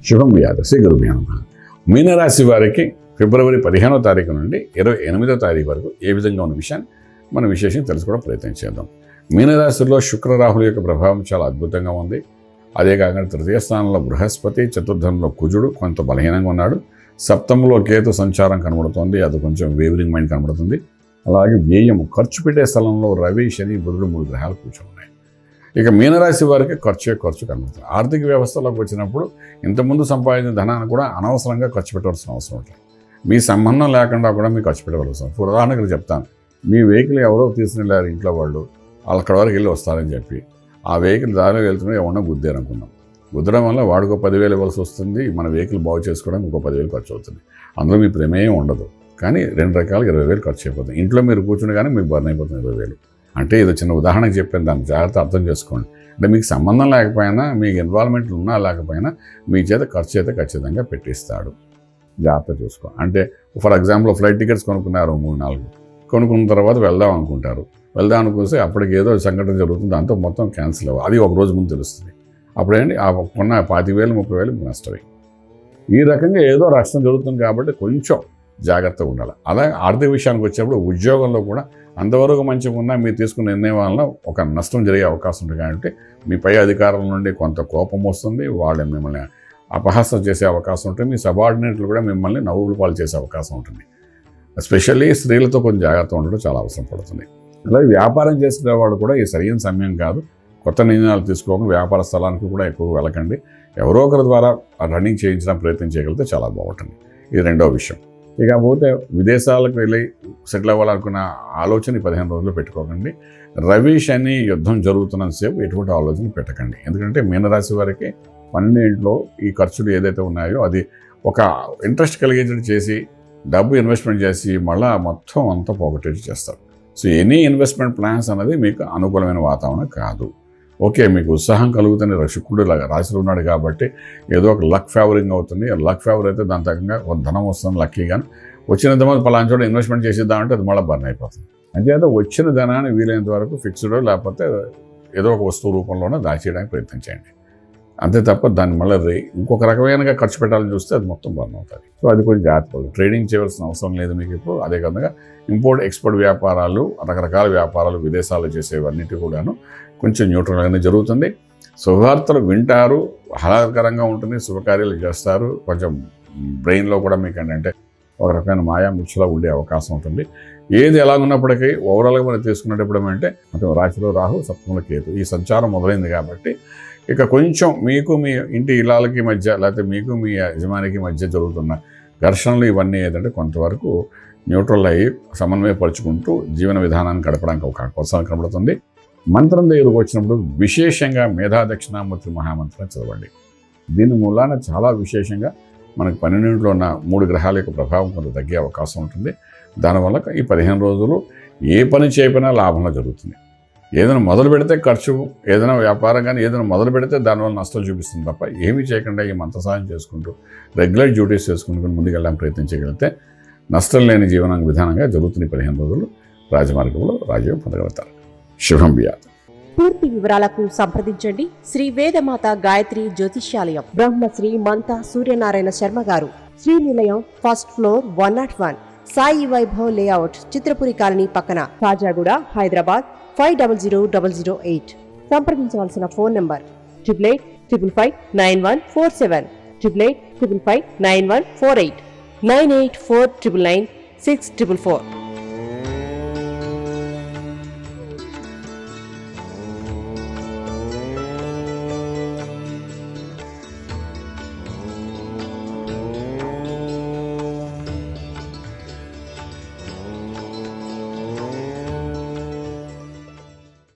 శుభం వ్యాధ శ్రీ గురుభ్యో నమః. మీనరాశి వారికి ఫిబ్రవరి 15వ తారీఖు నుండి 28వ తారీఖు వరకు ఏ విధంగా ఉన్న విషయాన్ని మనం విశేషంగా తెలుసుకోవడం ప్రయత్నం చేద్దాం. మీనరాశిలో శుక్ర రాహుల యొక్క ప్రభావం చాలా అద్భుతంగా ఉంది. అదే కాకుండా తృతీయ స్థానంలో బృహస్పతి, చతుర్థంలో కుజుడు కొంత బలహీనంగా ఉన్నాడు. సప్తమంలో కేతు సంచారం కనబడుతోంది, అది కొంచెం వేవరింగ్ మైండ్ కనబడుతుంది. అలాగే వ్యయము, ఖర్చు పెట్టే స్థలంలో రవి, శని, బుధుడు 3 గ్రహాలు కూర్చున్నాయి. ఇక మీనరాశి వారికి ఖర్చు కనబడుతుంది. ఆర్థిక వ్యవస్థలోకి వచ్చినప్పుడు ఇంతకుముందు సంపాదించిన ధనాన్ని కూడా అనవసరంగా ఖర్చు పెట్టవలసిన అవసరం ఉంటుంది. మీ సంబంధం లేకుండా కూడా మీకు ఖర్చు పెట్టవలసిన. ఉదాహరణకు చెప్తాను, మీ వెహికల్ ఎవరో తీసుకెళ్ళారు ఇంట్లో వాళ్ళు, అక్కడ వరకు వెళ్ళి వస్తారని చెప్పి ఆ వెహికల్ దారిలో వెళ్తున్నా ఏమన్నా గుద్దారు అనుకున్నాం. గుద్దడం వల్ల వాడికి 10,000 ఇవ్వాల్సి వస్తుంది, మన వెహికల్ బాగు చేసుకోవడానికి ఇంకో 10,000 ఖర్చు అవుతుంది. అందులో మీ ప్రమేయం ఉండదు, కానీ 2 రకాలుగా 20,000 ఖర్చు అయిపోతుంది. ఇంట్లో మీరు కూర్చుని కానీ మీకు బర్న్ అయిపోతుంది 20,000. అంటే ఇది చిన్న ఉదాహరణకు చెప్పాను, దాన్ని జాగ్రత్త అర్థం చేసుకోండి. అంటే మీకు సంబంధం లేకపోయినా, మీకు ఇన్వాల్వ్మెంట్లు ఉన్నా లేకపోయినా మీ చేత ఖర్చు అయితే ఖచ్చితంగా పెట్టిస్తాడు. జాగ్రత్త చూసుకో. అంటే ఫర్ ఎగ్జాంపుల్ ఫ్లైట్ టికెట్స్ కొనుక్కున్నారు 3-4, కొనుక్కున్న తర్వాత వెళ్దాం అనుకుంటారు. వెళ్దాం అనుకుంటే అప్పటికి ఏదో సంఘటన జరుగుతుంది, దాంతో మొత్తం క్యాన్సిల్ అవ్వాలి. అది ఒక రోజు ముందు తెలుస్తుంది. అప్పుడేంటి ఆ కొన్న 25,000, 30,000 నష్టమే. ఈ రకంగా ఏదో నష్టం జరుగుతుంది కాబట్టి కొంచెం జాగ్రత్తగా ఉండాలి. అలాగే ఆర్థిక విషయానికి వచ్చేప్పుడు ఉద్యోగంలో కూడా అంతవరకు మంచిగా ఉన్నా మీరు తీసుకున్న నిర్ణయం వలన ఒక నష్టం జరిగే అవకాశం ఉంది. కాబట్టి మీ పై అధికారుల నుండి కొంత కోపం వస్తుంది, వాళ్ళు మిమ్మల్ని అపహాస్యం చేసే అవకాశం ఉంటుంది. మీ సబార్డినేట్లు కూడా మిమ్మల్ని నవ్వులు పాలు చేసే అవకాశం ఉంటుంది. ఎస్పెషల్లీ స్త్రీలతో కొంచెం జాగ్రత్త ఉండడం చాలా అవసరం పడుతుంది. అలాగే వ్యాపారం చేసుకునే వాళ్ళు కూడా ఈ సరైన సమయం కాదు, కొత్త నిర్ణయాలు తీసుకోకుండా వ్యాపార స్థలానికి కూడా ఎక్కువ వెళ్ళకండి. ఎవరో ఒకరి ద్వారా రన్నింగ్ చేయించడం ప్రయత్నం చేయగలిగితే చాలా బాగుంటుంది. ఇది రెండవ విషయం. ఇకపోతే విదేశాలకు వెళ్ళి సెటిల్ అవ్వాలనుకున్న ఆలోచన 15 రోజులు పెట్టుకోకండి. రవి శని యుద్ధం జరుగుతున్నంతసేపు ఎటువంటి ఆలోచన పెట్టకండి. ఎందుకంటే మీనరాశి వారికి 12 ఈ ఖర్చులు ఏదైతే ఉన్నాయో అది ఒక ఇంట్రెస్ట్ కలిగేటట్టు చేసి డబ్బు ఇన్వెస్ట్మెంట్ చేసి మళ్ళీ మొత్తం అంతా పోగొట్టేట్టు చేస్తారు. సో ఎనీ ఇన్వెస్ట్మెంట్ ప్లాన్స్ అనేది మీకు అనుకూలమైన వాతావరణం కాదు. ఓకే, మీకు ఉత్సాహం కలుగుతుంది, శుక్రుడు రాశిలో ఉన్నాడు కాబట్టి ఏదో ఒక లక్ ఫేవరింగ్ అవుతుంది. లక్ ఫేవర్ అయితే దాని తగ్గంగా ఒక ధనం వస్తుంది లక్కీగాను. వచ్చినంత మంది పలానా చోట ఇన్వెస్ట్మెంట్ చేసేద్దామంటే అది మళ్ళీ బర్న్ అయిపోతుంది. అంతేకాదు వచ్చిన ధనాన్ని వీలైనంత వరకు ఫిక్స్డ్ లేకపోతే ఏదో ఒక వస్తువు రూపంలోనే దాచేయడానికి ప్రయత్నం చేయండి. అంతే తప్ప దాన్ని మళ్ళీ ఇంకొక రకమైనగా ఖర్చు పెట్టాలని చూస్తే అది మొత్తం బర్న్ అవుతుంది. సో అది కొంచెం జాగ్రత్త. ట్రేడింగ్ చేయవలసిన అవసరం లేదు మీకు ఇప్పుడు. అదే విధంగా ఇంపోర్ట్ ఎక్స్పోర్ట్ వ్యాపారాలు, రకరకాల వ్యాపారాలు విదేశాల్లో చేసేవన్నిటి కూడాను కొంచెం న్యూట్రల్గానే జరుగుతుంది. శుభవార్తలు వింటారు, ఆహ్లాదకరంగా ఉంటుంది, శుభకార్యాలు చేస్తారు. కొంచెం బ్రెయిన్లో కూడా మీకు ఏంటంటే ఒక రకమైన మాయా మిక్స్లా ఉండే అవకాశం ఉంటుంది. ఏది ఎలా ఉన్నప్పటికీ ఓవరాల్గా మనం తీసుకునేటప్పుడు ఏమంటే అటు రాశిలో రాహు, సప్తమంలో కేతు ఈ సంచారం మొదలైంది కాబట్టి ఇక కొంచెం మీకు మీ ఇంటి ఇళ్ళకి మధ్య లేకపోతే మీకు మీ యజమానికి మధ్య జరుగుతున్న ఘర్షణలు ఇవన్నీ ఏదంటే కొంతవరకు న్యూట్రల్ అయ్యి సమన్వయపరుచుకుంటూ జీవన విధానాన్ని గడపడానికి ఒక అవసరం కనబడుతుంది. మంత్రం దగ్గరకు వచ్చినప్పుడు విశేషంగా మేధా దక్షిణామూర్తి మహామంత్రం చదవండి. దీని మూలాన చాలా విశేషంగా మనకు 12లో ఉన్న 3 గ్రహాల యొక్క ప్రభావం కొంత తగ్గే అవకాశం ఉంటుంది. దానివల్ల ఈ 15 రోజులు ఏ పని చేయకపోయినా లాభంలో జరుగుతుంది. ఏదైనా మొదలు పెడితే ఖర్చు, ఏదైనా వ్యాపారం కానీ ఏదైనా మొదలు పెడితే దానివల్ల నష్టం చూపిస్తుంది తప్ప ఏమీ చేయకుండా ఈ మంత్ర సాయం చేసుకుంటూ రెగ్యులర్ డ్యూటీస్ చేసుకుంటూ ముందుకు వెళ్ళడానికి ప్రయత్నం చేయగలిగితే నష్టం లేని జీవన విధానంగా జరుగుతున్న 15 రోజులు రాజమార్గంలో రాజ్యం పొందగలుగుతారు. శుభం వ్యాధి. పూర్తి వివరాలకు సంప్రదించండి శ్రీ వేదమాత గాయత్రి జ్యోతిష్యాలయం, బ్రహ్మశ్రీ మంతా సూర్యనారాయణ శర్మ గారు, Srinilayam, first floor, 101, Sai Vaibhav layout, Chitrapuri colony పక్కన, కాజాగూడ, హైదరాబాద్ 500008. సంప్రదించవలసిన ఫోన్ నంబర్ 8855559147, 8855559148, 9849996644.